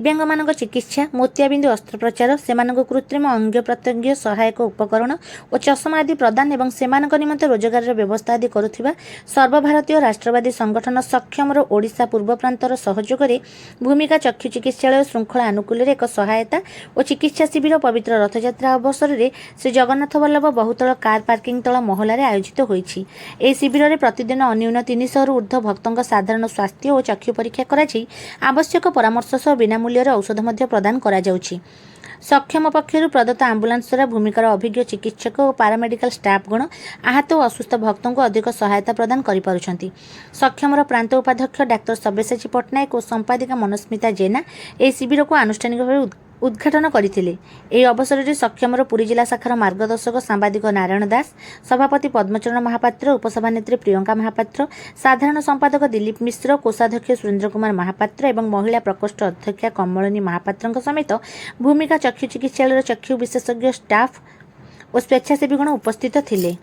दिव्यांग चिकित्सा मोतियाबिंदु अस्त्रोपचार से कृत्रिम अंग प्रत्यंग सहायक उपकरण और चषमा आदि प्रदान और से निमंते रोजगार व्यवस्था आदि करुवा सर्वभारतीय राष्ट्रवादी संगठन सक्षम ओडिशा पूर्व प्रांतर सहयोग में भूमिका चक्षु चिकित्सालय श्रृंखला आनुकूल्य एक सहायता और चिकित्सा शिविर पवित्र रथयात्रा अवसर में श्री जगन्नाथ वल्लभ बहुतल कार पार्किंग तल महलार आयोजित होती। शिविर में प्रतिदिन अन्यून 300 ऊर्ध्व भक्तों साधारण स्वास्थ्य और चक्षु परीक्षा कराई आवश्यक परामर्श सह बिना मूल्यर औषध प्रदान करा जाउछि। सक्षम पक्षर प्रदत्त आंबुलांस द्वारा भूमिकार अभिज्ञ चिकित्सक और पारामेडिकल स्टाफगण आहत और असुस्थ भक्तों को अधिक सहायता प्रदान करिपारुछन्ति। सक्षमर प्रांत उपाध्यक्ष डाक्टर सब्यसाची पट्टनायक और संपादिका मनस्मिता जेना ए शिविर को आनुष्ठानिक भाव उद्घाटन करथिले। एही अवसर में सक्षमर पुरी जिला शाखार मार्गदर्शक सांबादिक नारायण दास, सभापति पद्मचरण महापात्र, उपसभानेत्री प्रियंका महापात्र, साधारण संपादक दिलीप मिश्र, कोषाध्यक्ष सुरेन्द्र कुमार महापात्र एवं महिला प्रकोष्ठ अध्यक्षा कमलिनी महापात्र समेत भूमिका चक्षु चिकित्सालय चक्षु विशेषज्ञ स्टाफ और स्वेच्छासेवीगण उपस्थित थिले।